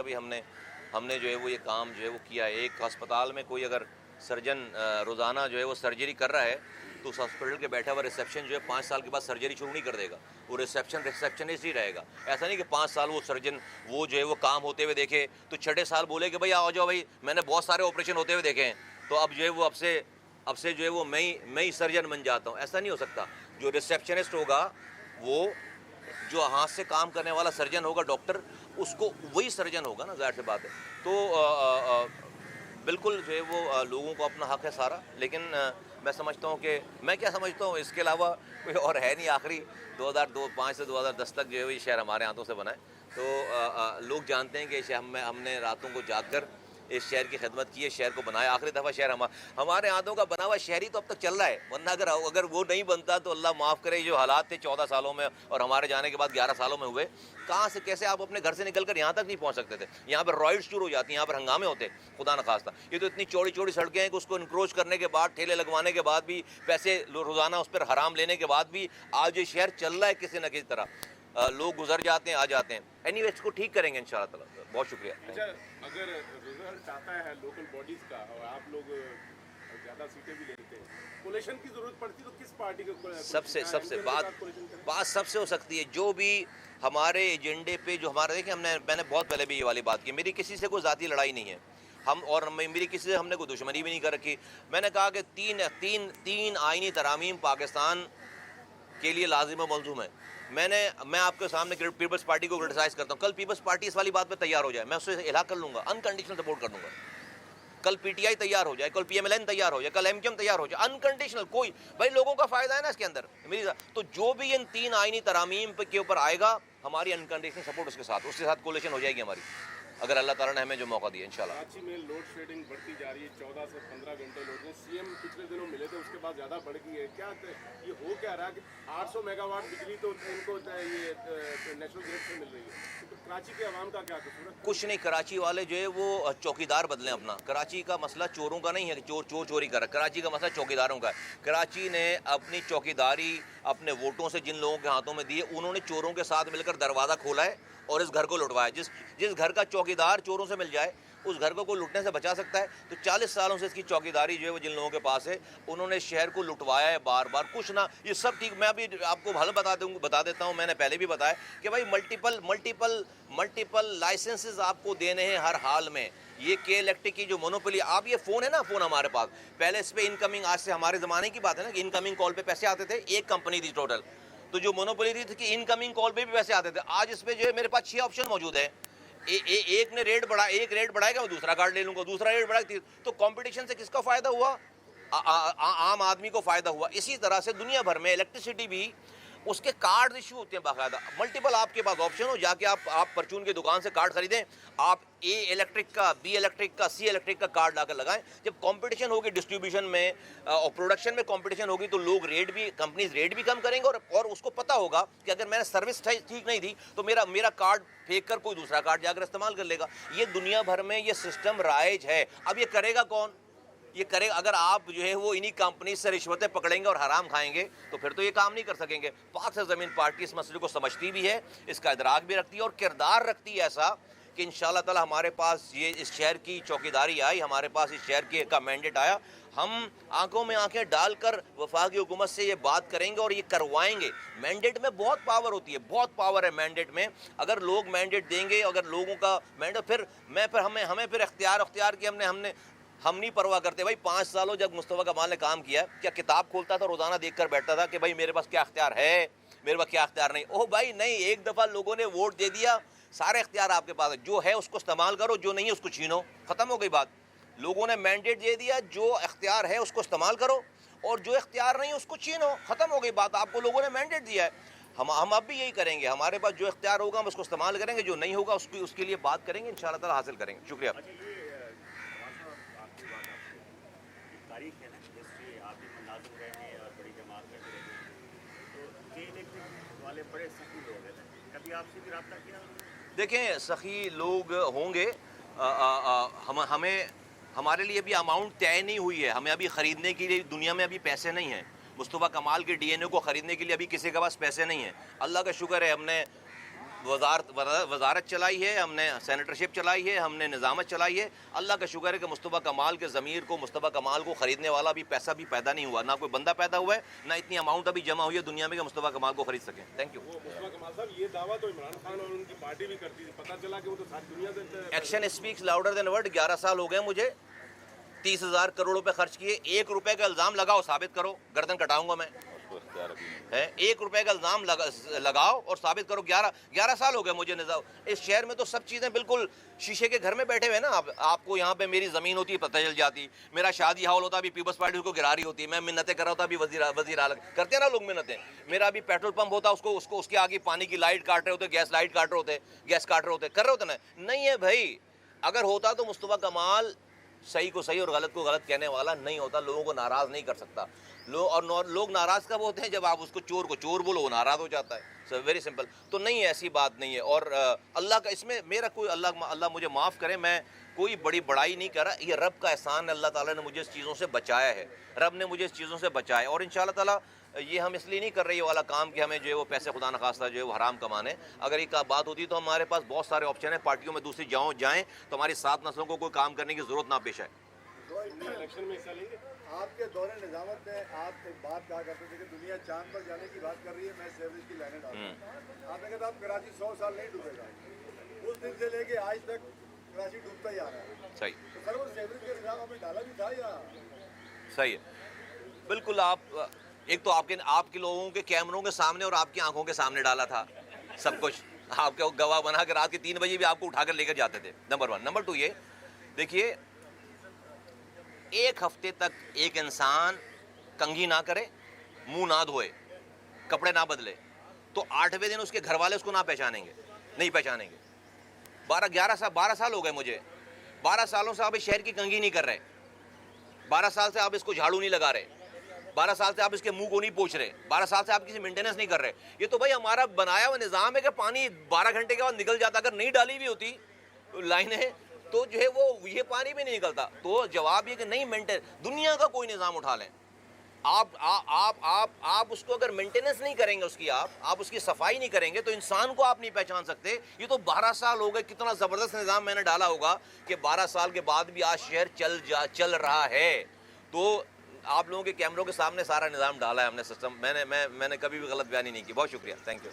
بھی ہم نے جو ہے وہ یہ کام جو ہے وہ کیا ہے. ایک ہسپتال میں کوئی اگر سرجن روزانہ جو ہے وہ سرجری کر رہا ہے تو اس ہاسپٹل کے بیٹھا ہوا ریسیپشن جو ہے 5 سال کے بعد سرجری شروع نہیں کر دے گا, وہ ریسیپشنسٹ ہی رہے گا. ایسا نہیں کہ 5 سال وہ سرجن وہ جو ہے وہ کام ہوتے ہوئے دیکھے تو چھٹے سال بولے کہ بھائی آ جاؤ بھائی میں نے بہت سارے آپریشن ہوتے ہوئے دیکھے ہیں تو اب جو ہے وہ اب سے جو ہے وہ میں ہی سرجن بن جاتا ہوں. ایسا نہیں ہو سکتا. جو ریسیپشنسٹ ہوگا وہ جو ہاتھ سے کام کرنے والا سرجن ہوگا ڈاکٹر, اس کو وہی سرجن ہوگا نا, ظاہر سی بات ہے. تو بالکل جو ہے وہ لوگوں کو اپنا حق ہے سارا, لیکن میں سمجھتا ہوں کہ میں کیا سمجھتا ہوں اس کے علاوہ کوئی اور ہے نہیں. آخری 2005 سے 2010 تک جو ہے یہ شہر ہمارے ہاتھوں سے بنا ہے. تو لوگ جانتے ہیں کہ ہم نے راتوں کو جاگ کر اس شہر کی خدمت کی ہے, شہر کو بنایا. آخری دفعہ شہر ہمارے ہاتھوں کا بنا ہوا شہر ہی تو اب تک چل رہا ہے, ورنہ اگر وہ نہیں بنتا تو اللہ معاف کرے جو حالات تھے 14 سالوں میں اور ہمارے جانے کے بعد 11 سالوں میں ہوئے, کہاں سے کیسے آپ اپنے گھر سے نکل کر یہاں تک نہیں پہنچ سکتے تھے. یہاں پر رائڈس شروع ہو جاتی ہیں, یہاں پر ہنگامے ہوتے, خدا نخواستہ. یہ تو اتنی چوڑی چوڑی سڑکیں ہیں کہ اس کو انکروچ کرنے کے بعد, ٹھیلے لگوانے کے بعد بھی, پیسے روزانہ اس پر حرام لینے کے بعد بھی آج یہ شہر چل رہا ہے کسی نہ کسی طرح. لوگ گزر جاتے ہیں, آ جاتے ہیں. اینی وے اس کو ٹھیک کریں گے انشاءاللہ تعالی. بہت شکریہ. اگر رزلٹ آتا ہے لوکل باڈیز کا اور آپ لوگ زیادہ سیٹیں بھی لیتے ہیں, کولیشن کی ضرورت پڑتی تو کس پارٹی کو سب سے بات سب سے ہو سکتی ہے جو بھی ہمارے ایجنڈے پہ جو ہمارے دیکھیں میں نے بہت پہلے بھی یہ والی بات کی, میری کسی سے کوئی ذاتی لڑائی نہیں ہے. میری کسی سے ہم نے کوئی دشمنی بھی نہیں کر رکھی. میں نے کہا کہ تین آئینی ترامیم پاکستان کے لیے لازم و ملزوم ہے. میں آپ کے سامنے پیپلز پارٹی کو کرٹیسائز کرتا ہوں. کل پیپلز پارٹی اس والی بات پہ تیار ہو جائے, میں اس سے الحاق کر لوں گا, انکنڈیشنل سپورٹ کر دوں گا. کل پی ٹی آئی تیار ہو جائے, کل پی ایم ایل این تیار ہو جائے, کل ایم کیو ایم تیار ہو جائے, انکنڈیشنل کوئی بھائی لوگوں کا فائدہ ہے نا اس کے اندر تو جو بھی ان 3 آئینی ترامیم کے اوپر آئے گا ہماری انکنڈیشنل سپورٹ اس کے ساتھ کولیشن ہو جائے گی ہماری, اگر اللہ تعالیٰ نے ہمیں جو موقع دیا انشاءاللہ. کراچی میں لوڈ شیڈنگ بڑھتی جا رہی ہے, 14 سے 15 گھنٹے لوڈ. سی ایم پچھلے دنوں ملے تھے, اس کے بعد زیادہ بڑھ گئی ہے. کیا یہ ہو کیا رہا ہے کہ 800 میگا واٹ بجلی تو ان کو یہ نیشنل گریڈ سے مل رہی ہے, تو کراچی کے عوام کا کیا قصور ہے؟ کچھ نہیں, کراچی والے جو ہے وہ چوکیدار بدلیں اپنا. کراچی کا مسئلہ چوروں کا نہیں ہے کہ چور چوری کر رہا ہے, کراچی کا مسئلہ چوکیداروں کا ہے. کراچی نے اپنی چوکیداری اپنے ووٹوں سے جن لوگوں کے ہاتھوں میں دیے, انہوں نے چوروں کے ساتھ مل کر دروازہ کھولا ہے اور اس گھر کو لٹوایا. جس گھر کا چوکیدار چوروں سے مل جائے اس گھر کو کوئی لٹنے سے بچا سکتا ہے؟ تو 40 سالوں سے اس کی چوکیداری جو ہے وہ جن لوگوں کے پاس ہے, انہوں نے شہر کو لٹوایا ہے بار بار. کچھ نہ یہ سب ٹھیک. میں ابھی آپ کو حل بتا دیتا ہوں, میں نے پہلے بھی بتایا کہ بھائی ملٹیپل لائسنسز آپ کو دینے ہیں ہر حال میں. یہ کے الیکٹرک کی جو مونوپولی, آپ یہ فون ہے نا, فون ہمارے پاس پہلے اس پہ انکمنگ, آج سے ہمارے زمانے کی بات ہے نا کہ انکمنگ کال پہ پیسے آتے تھے, ایک کمپنی تھی ٹوٹل, تو جو مونوپولی تھی کہ انکمنگ کال پہ بھی پیسے آتے تھے. آج اس پہ جو ہے میرے پاس 6 آپشن موجود ہیں. ایک نے ریٹ بڑھائے گا, میں دوسرا کارڈ لے لوں گا, دوسرا ریٹ بڑھائے, تو کمپٹیشن سے کس کا فائدہ ہوا؟ عام آدمی کو فائدہ ہوا. اسی طرح سے دنیا بھر میں الیکٹریسٹی بھی اس کے کارڈ ایشو ہوتے ہیں باقاعدہ, ملٹیپل آپ کے پاس آپشن ہو, جا کے آپ پرچون کی دکان سے کارڈ خریدیں, آپ اے الیکٹرک کا, بی الیکٹرک کا, سی الیکٹرک کا کارڈ لا کر لگائیں. جب کمپٹیشن ہوگی ڈسٹریبیوشن میں اور پروڈکشن میں کمپٹیشن ہوگی تو لوگ کمپنیز ریٹ بھی کم کریں گے, اور اس کو پتہ ہوگا کہ اگر میں نے سروس ٹھیک نہیں دی تو میرا کارڈ پھینک کر کوئی دوسرا کارڈ جا کر استعمال کر لے گا. یہ دنیا بھر میں یہ سسٹم رائج ہے. اب یہ کرے گا کون؟ یہ کرے اگر آپ جو ہے وہ انہی کمپنی سے رشوتیں پکڑیں گے اور حرام کھائیں گے تو پھر تو یہ کام نہیں کر سکیں گے. پاک سرزمین پارٹی اس مسئلے کو سمجھتی بھی ہے, اس کا ادراک بھی رکھتی ہے اور کردار رکھتی ہے ایسا کہ انشاءاللہ تعالی ہمارے پاس یہ اس شہر کی چوکیداری آئی, ہمارے پاس اس شہر کا مینڈیٹ آیا, ہم آنکھوں میں آنکھیں ڈال کر وفاقی حکومت سے یہ بات کریں گے اور یہ کروائیں گے. مینڈیٹ میں بہت پاور ہوتی ہے, بہت پاور ہے مینڈیٹ میں. اگر لوگ مینڈیٹ دیں گے, اگر لوگوں کا مینڈیٹ, پھر ہمیں اختیار کی ہم نہیں پرواہ کرتے. بھائی 5 سالوں جب مصطفیٰ کمال نے کام کیا, کیا کتاب کھولتا تھا روزانہ دیکھ کر بیٹھتا تھا کہ بھائی میرے پاس کیا اختیار ہے, میرے پاس کیا اختیار نہیں؟ اوہ بھائی نہیں, ایک دفعہ لوگوں نے ووٹ دے دیا, سارے اختیار آپ کے پاس ہے. جو ہے اس کو استعمال کرو, جو نہیں ہے اس کو چھینو, ختم ہو گئی بات. لوگوں نے مینڈیٹ دے دیا, جو اختیار ہے اس کو استعمال کرو اور جو اختیار نہیں اس کو چھینو, ختم ہو گئی بات. آپ کو لوگوں نے مینڈیٹ دیا ہے, ہم اب بھی یہی کریں گے. ہمارے پاس جو اختیار ہوگا ہم اس کو استعمال کریں گے, جو نہیں ہوگا اس کے لیے بات کریں گے, انشاءاللہ تعالی حاصل کریں گے. شکریہ. تاریخ ہے نا, ہسٹری آپ بھی مناظر رہے ہیں اور بڑی جماعت میں رہے ہیں, تو کے الیکٹرک والے بڑے سخی لوگ ہیں, کبھی آپ سے بھی رابطہ کیا؟ دیکھیں سخی لوگ ہوں گے, ہمارے لیے ابھی اماؤنٹ طے نہیں ہوئی ہے. ہمیں ابھی خریدنے کے لیے دنیا میں ابھی پیسے نہیں ہیں. مصطفیٰ کمال کے ڈی این اے کو خریدنے کے لیے ابھی کسی کے پاس پیسے نہیں ہیں. اللہ کا شکر ہے ہم نے وزارت چلائی ہے، ہم نے سینیٹرشپ چلائی ہے، ہم نے نظامت چلائی ہے. اللہ کا شکر ہے کہ مصطفیٰ کمال کے ضمیر کو، مصطفیٰ کمال کو خریدنے والا بھی پیسہ بھی پیدا نہیں ہوا، نہ کوئی بندہ پیدا ہوا ہے، نہ اتنی اماؤنٹ ابھی جمع ہوئی ہے دنیا میں کہ مصطفیٰ کمال کو خرید سکیں. Thank you. وہ مصطفیٰ کمال صاحب یہ دعویٰ تو عمران خان اور ان کی پارٹی بھی کرتی تھی، پتہ چلا کہ وہ تو ساری دنیا سے action speaks louder than word. 11 سال ہو گئے مجھے، 30,000 کروڑ روپے خرچ کیے. 1 روپے کا الزام لگاؤ، ثابت کرو، گردن کٹاؤں گا میں. 1 روپے کا الزام لگاؤ اور ثابت کرو. 11 سال ہو گئے مجھے نظام. اس شہر میں تو سب چیزیں بالکل شیشے کے گھر میں بیٹھے ہوئے نا. آپ کو یہاں پہ میری زمین ہوتی ہے پتہ چل جاتی، میرا شادی ہال ہوتا ابھی پیپلز پارٹی اس کو گرا رہی ہوتی، میں منتیں کر رہا ہوتا ابھی وزیر اعلیٰ کرتے ہیں نا لوگ منتیں. میرا ابھی پیٹرول پمپ ہوتا اس کے آگے پانی کی لائٹ کاٹ رہے ہوتے، گیس لائٹ کاٹ رہے ہوتے، گیس کاٹ رہے ہوتے، کر رہے ہوتے نا. نہیں ہے بھائی. اگر ہوتا تو مصطفیٰ کمال صحیح کو صحیح اور غلط کو غلط کہنے والا نہیں ہوتا، لوگوں کو ناراض نہیں کر سکتا. لوگ ناراض کب ہوتے ہیں؟ جب آپ اس کو چور کو بولو، وہ ناراض ہو جاتا ہے. Very simple. تو نہیں ہے، ایسی بات نہیں ہے. اور اللہ کا اس میں میرا کوئی اللہ مجھے معاف کرے، میں کوئی بڑی بڑائی نہیں کر رہا. یہ رب کا احسان ہے، اللہ تعالیٰ نے مجھے اس چیزوں سے بچایا ہے، رب نے مجھے اس چیزوں سے بچایا. اور انشاءاللہ تعالیٰ یہ ہم اس لیے نہیں کر رہے یہ والا کام کہ ہمیں جو ہے وہ پیسے خدا نخواستہ جو ہے وہ حرام کمانے. اگر یہ بات ہوتی تو ہمارے پاس بہت سارے آپشن ہیں، پارٹیوں میں دوسری جائیں تو ہماری 7 نسلوں کو کوئی کام کرنے کی ضرورت نہ پیش آئے. الیکشن میں حصہ لیں گے. آپ کے دور نظامت میں آپ ایک بات کہا کرتے تھے کہ دنیا چاند پر جانے کی بات کر رہی ہے، میں سیوریج کی لائنیں ڈالتا ہوں. آپ نے کہا تھا اب کراچی 100 سال نہیں ڈوبے گا. اس دن سے لے کے آج تک کراچی ڈوبتا ہی آ رہا ہے. صحیح. تو سر وہ سیوریج کے نظام ہمیں ڈالا بھی تھا یا؟ صحیح ہے بالکل. ایک تو آپ کے لوگوں کے کیمروں کے سامنے اور آپ کی آنکھوں کے سامنے ڈالا تھا سب کچھ. آپ کے گواہ بنا کے رات کے 3 بجے بھی آپ کو اٹھا کر لے کر جاتے تھے. نمبر 1. نمبر 2 یہ دیکھیے، 1 ہفتے تک ایک انسان کنگھی نہ کرے، منہ نہ دھوئے، کپڑے نہ بدلے تو 8ویں دن اس کے گھر والے اس کو نہیں پہچانیں گے. 12 سال ہو گئے مجھے. 12 سالوں سے آپ اس شہر کی کنگھی نہیں کر رہے. 12 سال سے آپ اس کو جھاڑو نہیں لگا رہے. 12 سال سے آپ اس کے منہ کو نہیں پوچھ رہے. 12 سال سے آپ کسی مینٹیننس نہیں کر رہے. یہ تو بھائی ہمارا بنایا ہوا نظام ہے کہ پانی 12 گھنٹے کے بعد نکل جاتا. اگر نہیں ڈالی ہوئی ہوتی لائنیں تو جو ہے وہ یہ پانی بھی نہیں نکلتا. تو جواب یہ کہ نہیں مینٹین. دنیا کا کوئی نظام اٹھا لیں آپ اس کو اگر مینٹیننس نہیں کریں گے، اس کی آپ اس کی صفائی نہیں کریں گے تو انسان کو آپ نہیں پہچان سکتے. یہ تو 12 سال ہو گئے. کتنا زبردست نظام میں نے ڈالا ہوگا کہ 12 سال کے بعد بھی آج شہر چل رہا ہے. تو آپ لوگوں کے کیمروں کے سامنے سارا نظام ڈالا ہے ہم نے، سسٹم. میں نے کبھی بھی غلط بیانی نہیں کی. بہت شکریہ. Thank you.